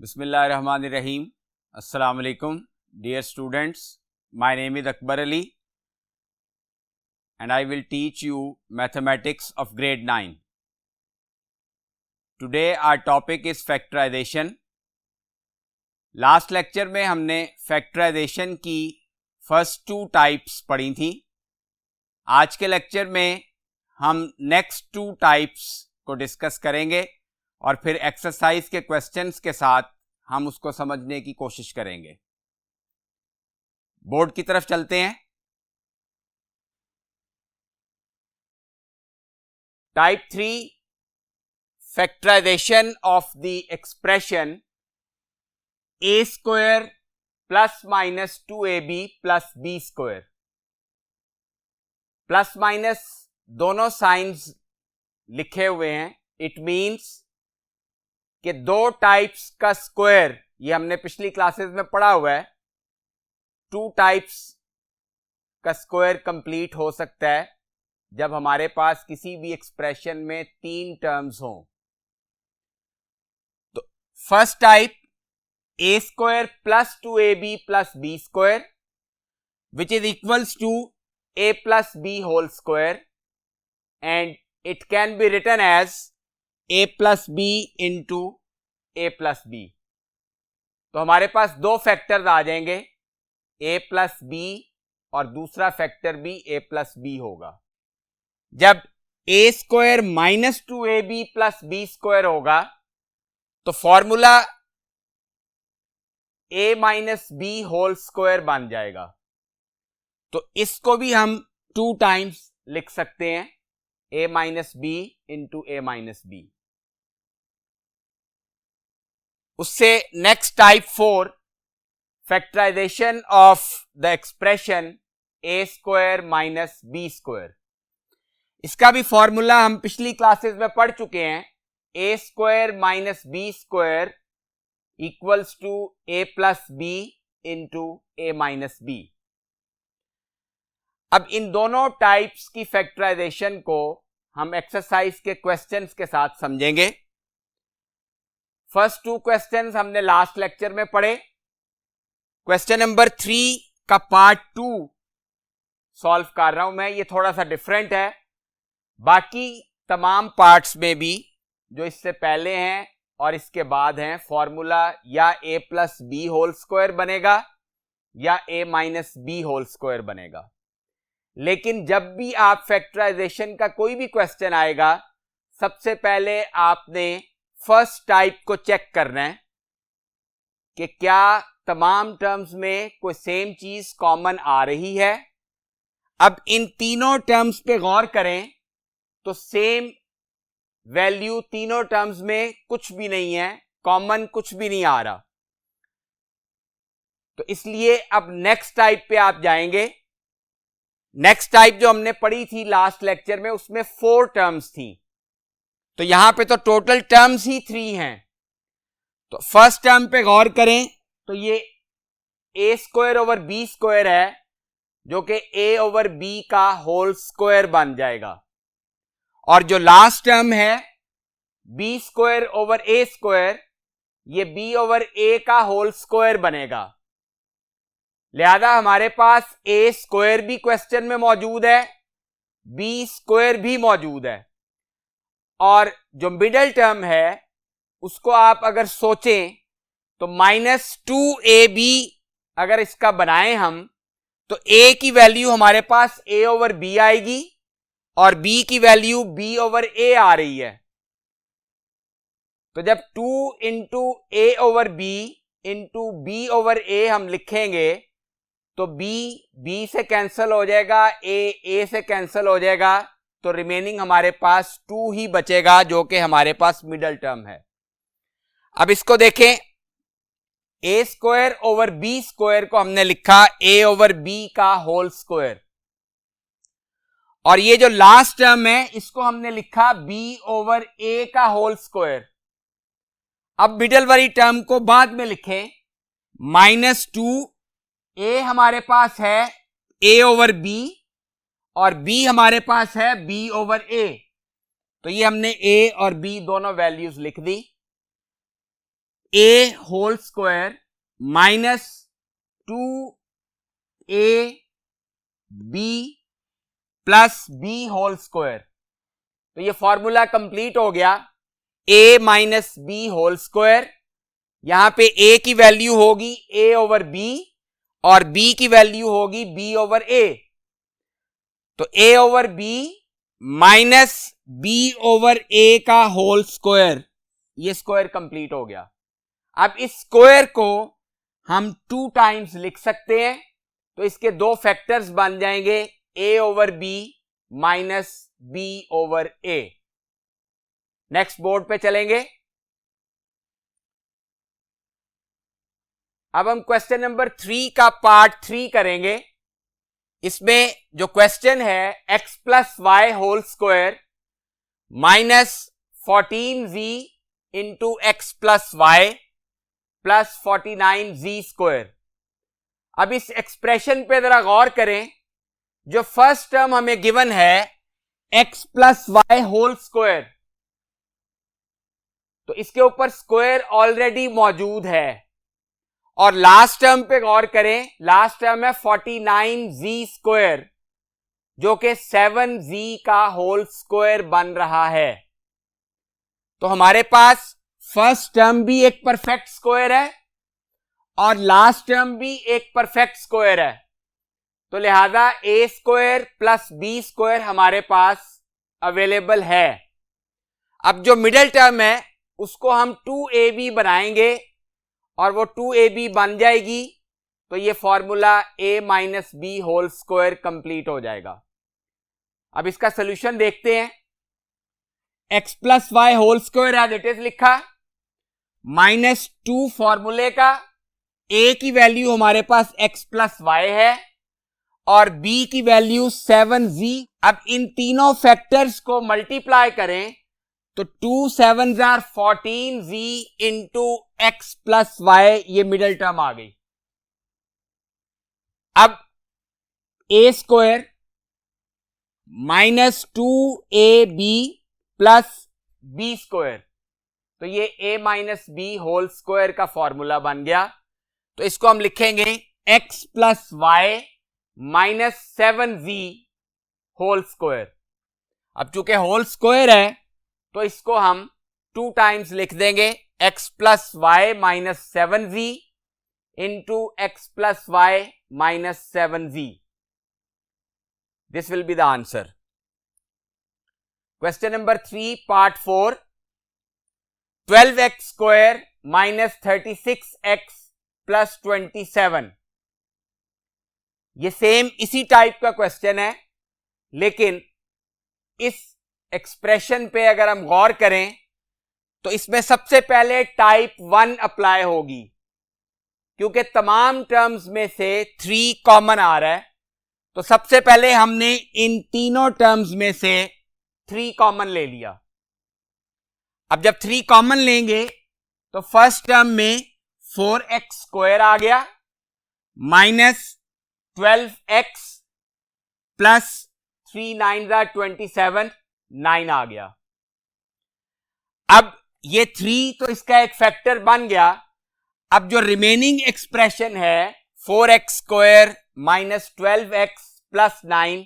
Bismillahirrahmanirrahim. Assalamu alaikum. Dear students, my name is Akbar Ali and I will teach you mathematics of grade 9. Today our topic is factorization. Last lecture में हमने factorization की first two types पढ़ी थी. आज के lecture में हम next two types को डिस्कस करेंगे और फिर एक्सरसाइज के क्वेश्चंस के साथ हम उसको समझने की कोशिश करेंगे. बोर्ड की तरफ चलते हैं. Type 3 factorization of the expression a square plus minus 2ab plus b square. Plus minus दोनों साइंस लिखे हुए हैं. इट मीन्स कि दो टाइप्स का स्क्वायर, ये हमने पिछली क्लासेस में पढ़ा हुआ है, टू टाइप्स का स्क्वायर कंप्लीट हो सकता है जब हमारे पास किसी भी एक्सप्रेशन में तीन टर्म्स हों. तो first type a square plus 2ab plus b square which is equals to a plus b whole square and it can be written as a plus b into a plus b. तो हमारे पास दो factors आ जाएंगे, a plus b और दूसरा factor भी a plus b होगा. जब a square minus 2ab plus b square होगा तो formula a minus b whole square बन जाएगा. तो इसको भी हम टू टाइम्स लिख सकते हैं, a minus b into a minus b. उससे next type 4 factorization of the expression a square minus b square. इसका भी फॉर्मूला हम पिछली क्लासेस में पढ़ चुके हैं. a square minus b square equals to a plus b into a minus b. अब इन दोनों टाइप्स की फैक्टराइजेशन को हम एक्सरसाइज के क्वेश्चंस के साथ समझेंगे. फर्स्ट टू क्वेश्चंस हमने लास्ट लेक्चर में पढ़े. क्वेश्चन नंबर 3 का पार्ट 2 सॉल्व कर रहा हूं मैं. ये थोड़ा सा डिफरेंट है. बाकी तमाम पार्ट्स में भी जो इससे पहले हैं और इसके बाद हैं, फॉर्मूला या a plus b whole square बनेगा या a minus b whole square बनेगा. लेकिन जब भी आप फैक्टराइजेशन का कोई भी क्वेश्चन आएगा, सबसे पहले आपने फर्स्ट टाइप को चेक करना है कि क्या तमाम टर्म्स में कोई सेम चीज कॉमन आ रही है. अब इन तीनों टर्म्स पे गौर करें तो सेम वैल्यू तीनों टर्म्स में कुछ भी नहीं है, कॉमन कुछ भी नहीं आ रहा. तो इसलिए अब नेक्स्ट टाइप पे आप जाएंगे. नेक्स्ट टाइप जो हमने पढ़ी थी लास्ट लेक्चर में, उसमें 4 टर्म्स थी. तो यहां पे तो टोटल टर्म्स ही 3 हैं. तो फर्स्ट टर्म पे गौर करें तो ये a square over b square है, जो कि a ओवर b का होल स्क्वायर बन जाएगा. और जो लास्ट टर्म है b square over a square, ये b ओवर a का होल स्क्वायर बनेगा. लिहाजा हमारे पास a स्क्वायर भी क्वेश्चन में मौजूद है, b स्क्वायर भी मौजूद है. और जो मिडिल टर्म है उसको आप अगर सोचें तो माइनस 2ab अगर इसका बनाएं हम, तो a की वैल्यू हमारे पास a ओवर b आएगी और b की वैल्यू b ओवर a आ रही है. तो जब 2 into a over b into b over a हम लिखेंगे तो b से कैंसिल हो जाएगा, a से कैंसिल हो जाएगा. तो रिमेनिंग हमारे पास 2 ही बचेगा, जो कि हमारे पास मिडल टर्म है. अब इसको देखें, a square over b square को हमने लिखा a ओवर b का होल स्क्वायर, और ये जो लास्ट टर्म है इसको हमने लिखा b ओवर a का होल स्क्वायर. अब मिडल वाली टर्म को बाद में लिखें. माइनस 2a हमारे पास है a ओवर b और b हमारे पास है b ओवर a. तो ये हमने a और b दोनों वैल्यूज लिख दी. A whole square minus 2ab plus b whole square. तो ये फॉर्मूला कंप्लीट हो गया, a minus b whole square. यहां पे a की वैल्यू होगी a ओवर b और b की वैल्यू होगी b ओवर a। तो a over b minus b over a का होल स्क्वायर, ये स्क्वायर कंप्लीट हो गया। अब इस स्क्वायर को हम 2 टाइम्स लिख सकते हैं, तो इसके दो फैक्टर्स बन जाएंगे a over b minus b over a। Next board पे चलेंगे। अब हम क्वेश्चन नंबर 3 का पार्ट 3 करेंगे। इसमें जो क्वेश्चन है x plus Y whole square minus 14z into x plus Y plus 49z square. अब इस एक्सप्रेशन पे जरा गौर करें। जो फर्स्ट टर्म हमें गिवन है x plus Y whole square, तो इसके ऊपर स्क्वायर ऑलरेडी मौजूद है। और लास्ट टर्म पे गौर करें, लास्ट टर्म है 49z स्क्वायर जो कि 7z का होल स्क्वायर बन रहा है। तो हमारे पास फर्स्ट टर्म भी एक परफेक्ट स्क्वायर है और लास्ट टर्म भी एक परफेक्ट स्क्वायर है। तो लिहाजा a square plus b square हमारे पास अवेलेबल है। अब जो मिडिल टर्म है उसको हम 2ab बनाएंगे और वो 2ab बन जाएगी, तो ये formula a minus b whole square complete हो जाएगा। अब इसका सोल्यूशन देखते हैं। x plus Y whole square as it is लिखा, माइनस 2 फॉर्मूले का, a की वैल्यू हमारे पास x प्लस वाई है और b की वैल्यू 7z। अब इन तीनों फैक्टर्स को मल्टीप्लाई करें तो 2 7s are 14z into x plus y, ये मिडिल टर्म आ गई। अब a square minus 2ab plus b square, तो ये a minus b whole square का फॉर्मूला बन गया। तो इसको हम लिखेंगे x plus y minus 7z whole square. अब चूंकि होल स्क्वायर है तो इसको हम 2 टाइम्स लिख देंगे, x plus y minus 7z into x plus y minus 7z। This will be the answer. Question number 3 part 4, 12x square minus 36x plus 27। ये same इसी टाइप का क्वेश्चन है, लेकिन इस एक्सप्रेशन पे अगर हम गौर करें तो इसमें सबसे पहले टाइप 1 अप्लाई होगी, क्योंकि तमाम टर्म्स में से 3 कॉमन आ रहा है। तो सबसे पहले हमने इन तीनों टर्म्स में से 3 कॉमन ले लिया। अब जब 3 कॉमन लेंगे तो फर्स्ट टर्म में 4x स्क्वायर आ गया माइनस 12x प्लस 3 9 27, 9 आ गया। अब ये 3 तो इसका एक फैक्टर बन गया। अब जो रिमेनिंग एक्सप्रेशन है 4x square minus 12x plus 9,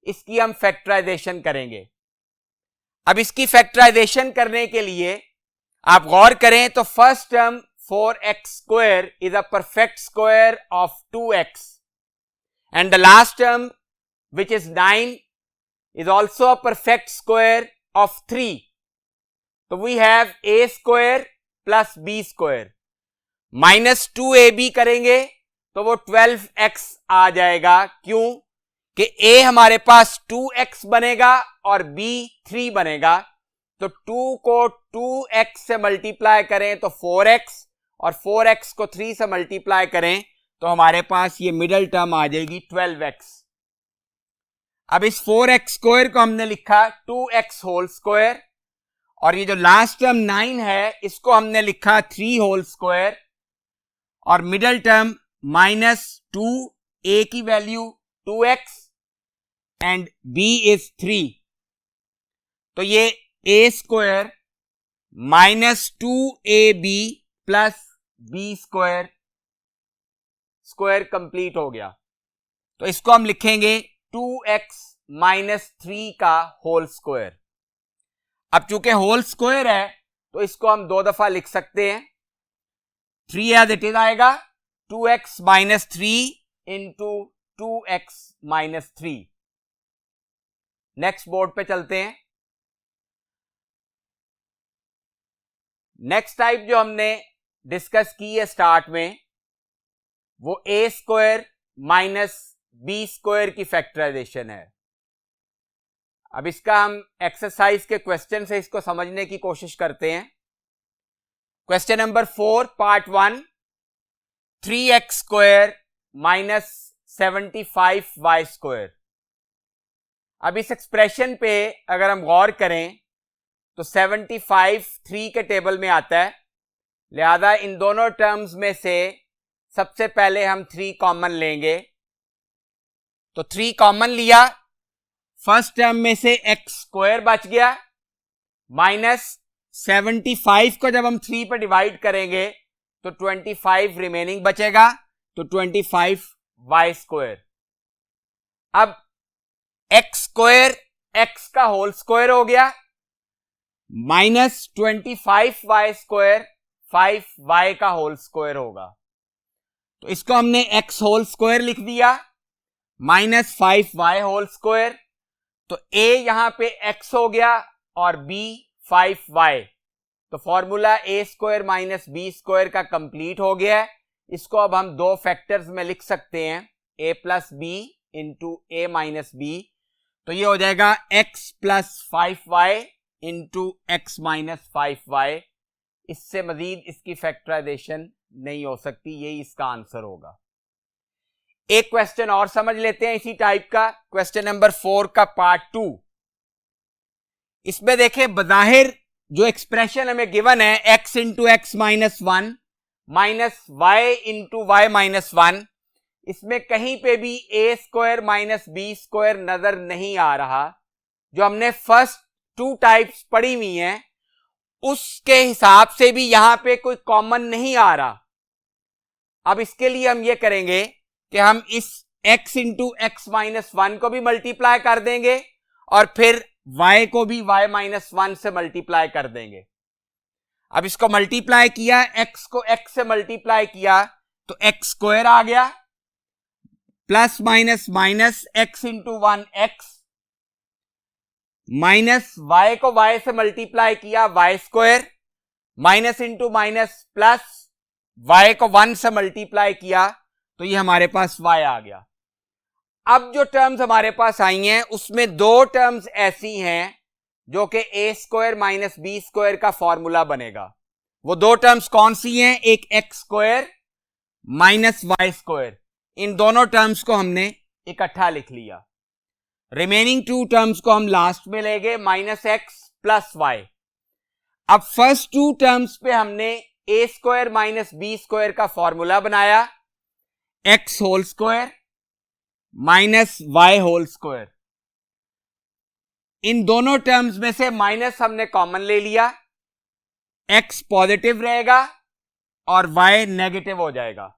इसकी हम फैक्टराइजेशन करेंगे। अब इसकी फैक्टराइजेशन करने के लिए आप गौर करें तो first term 4x square is a perfect square of 2x and the last term which is 9 is also a perfect square of 3. So we have a square plus b square. Minus 2ab करेंगे तो वो 12x आ जाएगा। क्यों कि a हमारे पास 2x बनेगा और b 3 बनेगा। तो 2 को 2x से मल्टीप्लाई करें तो 4x और 4x को 3 से मल्टीप्लाई करें तो हमारे पास ये मिडिल टर्म आ जाएगी 12x। अब इस 4x स्क्वायर को हमने लिखा 2x होल स्क्वायर और ये जो लास्ट टर्म 9 है इसको हमने लिखा 3 होल स्क्वायर और मिडिल टर्म माइनस 2, a की value 2x and b is 3। तो ये a square minus 2ab plus b square, square complete हो गया। तो इसको हम लिखेंगे 2x माइनस 3 का होल स्क्वायर। अब चूंकि होल स्क्वायर है तो इसको हम 2 दफा लिख सकते हैं। 3 एज इट इज आएगा 2x minus 3 into 2x minus 3। Next board पे चलते हैं। नेक्स्ट टाइप जो हमने डिस्कस की है स्टार्ट में, वो ए स्क्वायर माइनस बी स्क्वायर की फैक्टराइजेशन है। अब इसका हम एक्सरसाइज के क्वेश्चन से इसको समझने की कोशिश करते हैं। Question number 4 part 1, 3x square minus 75y square. अब इस एक्सप्रेशन पे अगर हम गौर करें तो 75 3 के टेबल में आता है, लिहाजा इन दोनों टर्म्स में से सबसे पहले हम 3 कॉमन लेंगे। तो 3 कॉमन लिया, फर्स्ट टर्म में से x स्क्वायर बच गया, माइनस 75 को जब हम 3 पर डिवाइड करेंगे तो 25 रिमेनिंग बचेगा, तो 25y स्क्वायर। अब x स्क्वायर x का होल स्क्वायर हो गया, माइनस 25y स्क्वायर 5y का होल स्क्वायर होगा। तो इसको हमने x होल स्क्वायर लिख दिया, माइनस 5y होल स्क्वायर। तो a यहां पे x हो गया और b 5y। तो formula a square minus b square का कंप्लीट हो गया है। इसको अब हम 2 फैक्टर्स में लिख सकते हैं, a plus b into a minus b। तो ये हो जाएगा x plus 5y into x minus 5y। इससे मजीद इसकी फैक्टराइजेशन नहीं हो सकती, यही इसका आंसर होगा। एक क्वेश्चन और समझ लेते हैं इसी टाइप का, क्वेश्चन नंबर 4 का पार्ट 2। इसमें देखें बज़ाहिर जो एक्सप्रेशन हमें गिवन है x into x minus 1 minus y into y minus 1, इसमें कहीं पे भी a square minus b square नजर नहीं आ रहा। जो हमने फर्स्ट 2 टाइप्स पढ़ी हुई हैं उसके हिसाब से भी यहां पे कोई कॉमन नहीं आ रहा। अब इसके लिए हम ये करेंगे कि हम इस x इंटू एक्स माइनस 1 को भी मल्टीप्लाई कर देंगे और फिर y को भी y माइनस 1 से मल्टीप्लाई कर देंगे। अब इसको मल्टीप्लाई किया, x को x से मल्टीप्लाई किया तो x स्क्वायर आ गया, plus minus minus x into 1 x, minus y को y से मल्टीप्लाई किया y square, minus into minus plus y को 1 से मल्टीप्लाई किया तो ये हमारे पास y आ गया। अब जो टर्म्स हमारे पास आई हैं उसमें 2 टर्म्स ऐसी हैं जो कि a square minus b square का फॉर्मूला बनेगा। वो 2 टर्म्स कौन सी हैं? एक x square minus y square. इन दोनों टर्म्स को हमने इकट्ठा लिख लिया। रिमेनिंग 2 टर्म्स को हम लास्ट में लेंगे, माइनस एक्स प्लस वाई। अब फर्स्ट 2 टर्म्स पे हमने a square minus b square का फॉर्मूला बनाया, x whole square minus y whole square. इन दोनों टर्म्स में से माइनस हमने कॉमन ले लिया, x पॉजिटिव रहेगा और y नेगेटिव हो जाएगा।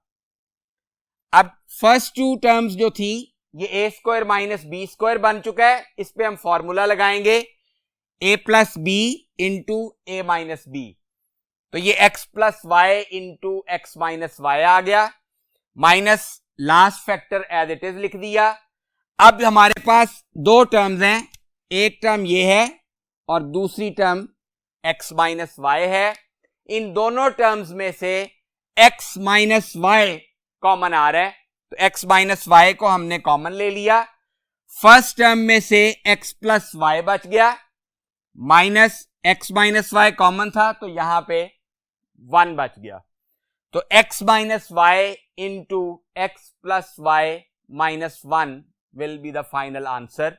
अब फर्स्ट 2 टर्म्स जो थी ये a square minus b square बन चुका है, इस पे हम फॉर्मूला लगाएंगे a plus b into a minus b. तो ये x plus y into x minus y आ गया, minus last factor as it is लिख दिया। अब हमारे पास 2 टर्म्स हैं, एक टर्म ये है और दूसरी टर्म x माइनस वाई है। इन दोनों टर्म्स में से x माइनस वाई कॉमन आ रहा है, तो x माइनस वाई को हमने कॉमन ले लिया। फर्स्ट टर्म में से x प्लस वाई बच गया, minus x minus y common था तो यहां पे 1 बच गया। तो x minus y into x plus y minus 1 will be the final answer.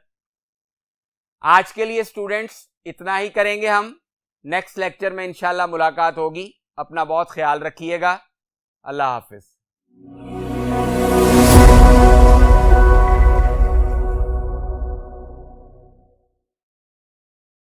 आज के लिए स्टूडेंट्स इतना ही करेंगे हम। नेक्स्ट लेक्चर में इंशाल्लाह मुलाकात होगी। अपना बहुत ख्याल रखिएगा। अल्लाह हाफिज।